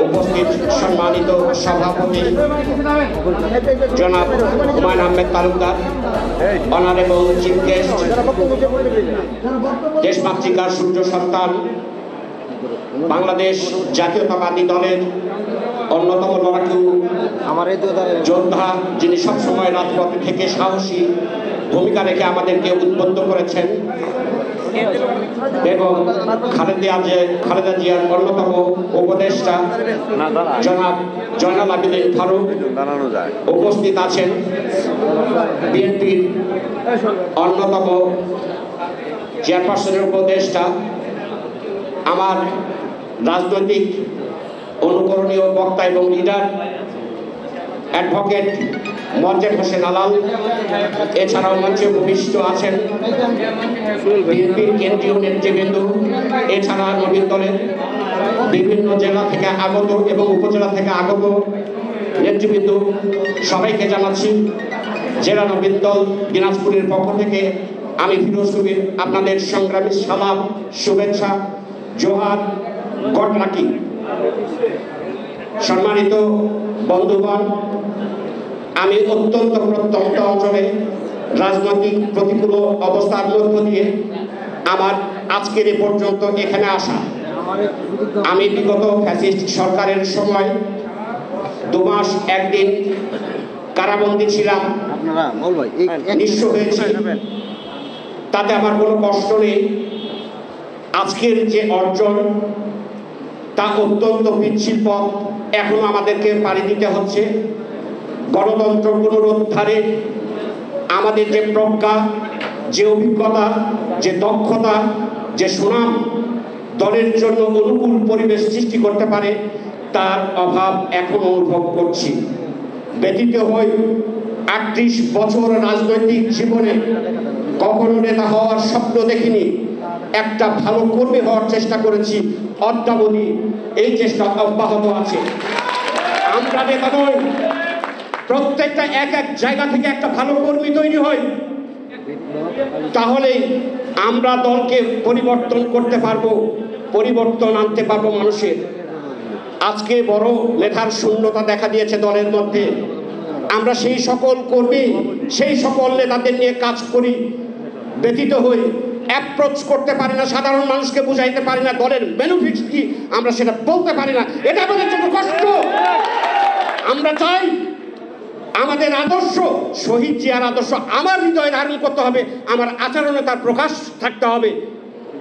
উপস্থিত সম্মানিত সভাপতি জনাব Humayun Ahmed Talukdar, honourable chief guest, দেশমাতৃকার সূর্য সন্তান, বাংলাদেশ জাতীয়তাবাদী দলের অন্যতম লড়াকু যোদ্ধা, যিনি সবসময় রাজপথে থেকে সাহসী ভূমিকা রেখে আমাদেরকে উদ্বুদ্ধ করেছেন, এবং খালেদা জিয়ার অন্যতম উপদেষ্টা জনাব জয়নাল আবেদিন ফারুক উপস্থিত আছেন, বিএনপির অন্যতম চেয়ারপারসনের উপদেষ্টা, আমার রাজনৈতিক অনুকরণীয় বক্তা এবং লিডার অ্যাডভোকেট মঞ্জের হোসেন আলাল, এছাড়াও মঞ্চে উপবিষ্ট আছেন বিএনপির কেন্দ্রীয় নেতৃবৃন্দ, এছাড়া নবীন দলের বিভিন্ন জেলা থেকে আগত এবং উপজেলা থেকে আগত নেতৃবৃন্দ, সবাইকে জানাচ্ছি জেলা নবীন দল দিনাজপুরের পক্ষ থেকে আমি ফিরোজ কবির আপনাদের সংগ্রামী সালাম, শুভেচ্ছা, জোহার, গড লাকি। সম্মানিত বন্ধুগণ, আমি অত্যন্ত প্রত্যন্ত অঞ্চলে রাজনৈতিক প্রতিকূল অবস্থার মধ্য দিয়ে আমার আজকের এ পর্যন্ত এখানে আসা। আমি বিগত ফ্যাসিস্ট সরকারের সময় 2 মাস 1 দিন কারাবন্দী ছিলাম, নিঃস্ব হয়েছি, তাতে আমার কোনো কষ্ট নেই। আজকের যে অর্জন তা অত্যন্ত পিচ্ছিল পথ এখনো আমাদেরকে পাড়ি দিতে হচ্ছে। গণতন্ত্র পুনরুদ্ধারে আমাদের যে প্রজ্ঞা, যে অভিজ্ঞতা, যে দক্ষতা, যে সুনাম দলের জন্য অনুকূল পরিবেশ সৃষ্টি করতে পারে, তার অভাব এখন অনুভব করছি। ব্যতীত হই 38 বছর রাজনৈতিক জীবনে কখনো নেতা হওয়ার স্বপ্ন দেখিনি, একটা ভালো কর্মী হওয়ার চেষ্টা করেছি, অদ্যাবধি এই চেষ্টা অব্যাহত আছে। আমরা নেতা নই, প্রত্যেকটা এক এক জায়গা থেকে একটা ভালো কর্মী তৈরি হয়, তাহলেই আমরা দলকে পরিবর্তন করতে পারবো, পরিবর্তন আনতে পারবো মানুষের। আজকে বড় মেধার শূন্যতা দেখা দিয়েছে দলের মধ্যে। আমরা সেই সকল কর্মী, সেই সকল নেতাদের নিয়ে কাজ করি, ব্যতীত হই, অ্যাপ্রোচ করতে পারি না, সাধারণ মানুষকে বুঝাইতে পারি না, দলের বেনিফিটস কি আমরা সেটা বলতে পারি না। এটা আমাদের জন্য কষ্ট। আমরা চাই আমাদের আদর্শ, শহীদ জিয়ার আদর্শ আমার হৃদয়ে ধারণ করতে হবে, আমার আচরণে তার প্রকাশ থাকতে হবে।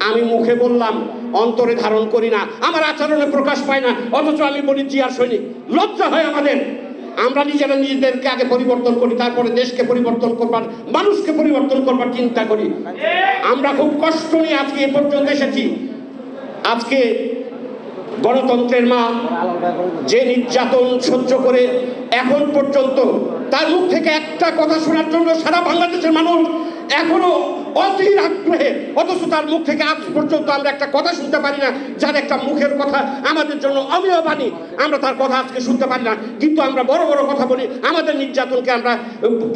আমি মুখে বললাম, অন্তরে ধারণ করি না, আমার আচরণে প্রকাশ পায় না, অথচ আমি বলি জিয়ার সৈনিক। লজ্জা হয় আমাদের। আমরা নিজেরা নিজেদেরকে আগে পরিবর্তন করি, তারপরে দেশকে পরিবর্তন করবার, মানুষকে পরিবর্তন করবার চিন্তা করি। আমরা খুব কষ্ট নিয়ে আজকে এ পর্যন্ত এসেছি। আজকে গণতন্ত্রের মা যে নির্যাতন সহ্য করে এখন পর্যন্ত তার মুখ থেকে একটা কথা শোনার জন্য সারা বাংলাদেশের মানুষ এখনো অধীর আগ্রহে, অথচ তার মুখ থেকে আজ পর্যন্ত আমরা একটা কথা শুনতে পারি না, যার একটা মুখের কথা আমাদের জন্য অমীয় বাণী, আমরা তার কথা আজকে শুনতে পারি না। কিন্তু আমরা বড় বড় কথা বলি, আমাদের নির্যাতনকে আমরা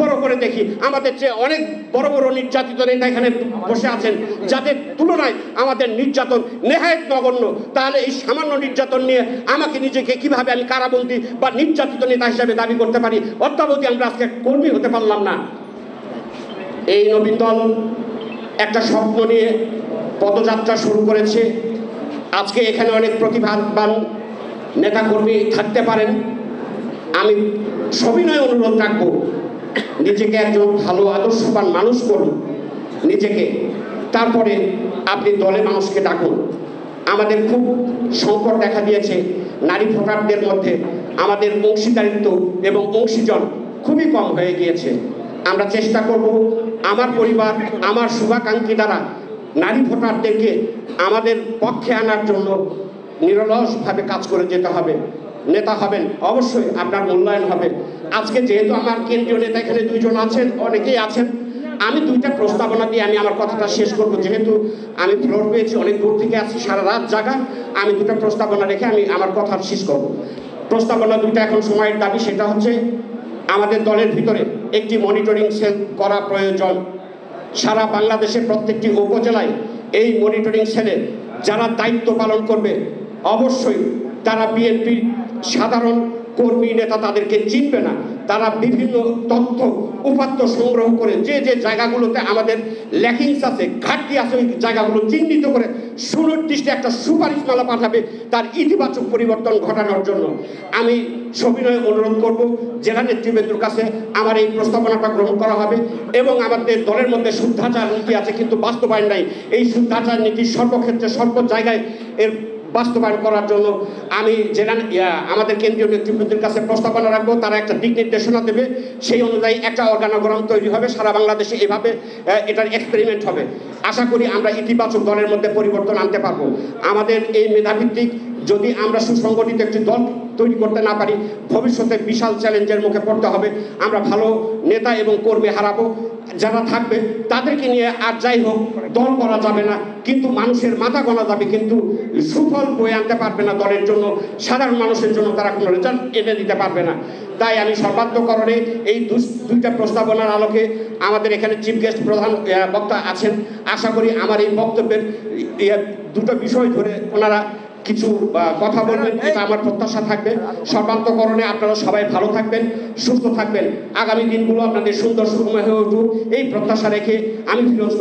বড় করে দেখি। আমাদের চেয়ে অনেক বড় বড় নির্যাতিত নেতা এখানে বসে আছেন, যাদের তুলনায় আমাদের নির্যাতন নেহায়েত নগণ্য। তাহলে এই সামান্য নির্যাতন নিয়ে আমাকে নিজেকে কিভাবে আমি কারাবন্দী বা নির্যাতিত নেতা হিসাবে দাবি করতে পারি? অদ্যাবধি আমরা আজকে কর্মী হতে পারলাম না। এই নবীন দল একটা স্বপ্ন নিয়ে পদযাত্রা শুরু করেছে। আজকে এখানে অনেক প্রতিভাবান নেতাকর্মী থাকতে পারেন। আমি সবিনয় অনুরোধ রাখবো, নিজেকে একজন ভালো আদর্শবান মানুষ করুন নিজেকে, তারপরে আপনি দলে মানুষকে ডাকুন। আমাদের খুব সংকট দেখা দিয়েছে নারী ভোটারদের মধ্যে, আমাদের অংশীদারিত্ব এবং অংশীজন খুবই কম হয়ে গিয়েছে। আমরা চেষ্টা করব আমার পরিবার, আমার শুভাকাঙ্ক্ষী দ্বারা নারী ভোটারদেরকে আমাদের পক্ষে আনার জন্য নিরলসভাবে কাজ করে যেতে হবে। নেতা হবেন, অবশ্যই আপনার মূল্যায়ন হবে। আজকে যেহেতু আমার কেন্দ্রীয় নেতা এখানে 2 জন আছেন, অনেকেই আছেন, আমি 2টা প্রস্তাবনা দিয়ে আমি আমার কথাটা শেষ করব। যেহেতু আমি ফ্লোর পেয়েছি, অনেক দূর থেকে আসছি, সারা রাত জাগা, আমি 2টা প্রস্তাবনা রেখে আমি আমার কথা শেষ করব। প্রস্তাবনা 2টা এখন সময়ের দাবি। সেটা হচ্ছে আমাদের দলের ভিতরে একটি মনিটরিং সেল করা প্রয়োজন। সারা বাংলাদেশের প্রত্যেকটি উপজেলায় এই মনিটরিং সেলে যারা দায়িত্ব পালন করবে, অবশ্যই তারা বিএনপির সাধারণ কর্মী নেতা তাদেরকে চিনবে না। তারা বিভিন্ন তথ্য উপাত্ত সংগ্রহ করে যে যে জায়গাগুলোতে আমাদের ল্যাকিংস আছে, ঘাটতি আছে, ওই জায়গাগুলো চিহ্নিত করে সুনির্দিষ্ট একটা সুপারিশমালা পাঠাবে তার ইতিবাচক পরিবর্তন ঘটানোর জন্য। আমি সবিনয়ে অনুরোধ করব জেলা নেতৃবৃন্দের কাছে আমার এই প্রস্তাবনাটা গ্রহণ করা হবে এবং আমাদের দলের মধ্যে শুদ্ধাচার নীতি আছে কিন্তু বাস্তবায়ন নাই। এই শুদ্ধাচার নীতি সর্বক্ষেত্রে সর্ব জায়গায় এর বাস্তবায়ন করার জন্য আমি আমাদের কেন্দ্রীয় নেতৃবৃন্দের কাছে প্রস্তাবনা রাখবো। তারা একটা দিক নির্দেশনা দেবে, সেই অনুযায়ী একটা অর্গানোগ্রাম তৈরি হবে, সারা বাংলাদেশে এভাবে এটার এক্সপেরিমেন্ট হবে। আশা করি আমরা ইতিবাচক দলের মধ্যে পরিবর্তন আনতে পারবো। আমাদের এই মেধাভিত্তিক যদি আমরা সুসংগঠিত একটি দল তৈরি করতে না পারি, ভবিষ্যতে বিশাল চ্যালেঞ্জের মুখে পড়তে হবে। আমরা ভালো নেতা এবং কর্মী হারাবো। যারা থাকবে তাদেরকে নিয়ে আর যাই হোক দল করা যাবে না, কিন্তু মানুষের মাথা গণা যাবে, কিন্তু সুফল বয়ে আনতে পারবে না দলের জন্য, সাধারণ মানুষের জন্য তারা কোনো রেজাল্ট এনে দিতে পারবে না। তাই আমি সর্বাত্মকরণে এই দুইটা প্রস্তাবনার আলোকে আমাদের এখানে চিফ গেস্ট প্রধান বক্তা আছেন, আশা করি আমার এই বক্তব্যের দুটো বিষয় ধরে ওনারা কিছু কথা বলবেন, এটা আমার প্রত্যাশা থাকবে। সর্বান্তকরণে আপনারা সবাই ভালো থাকবেন, সুস্থ থাকবেন, আগামী দিনগুলো আপনাদের সুন্দর সুগময় হয়ে উঠুক এই প্রত্যাশা রেখে আমি ফিরোজ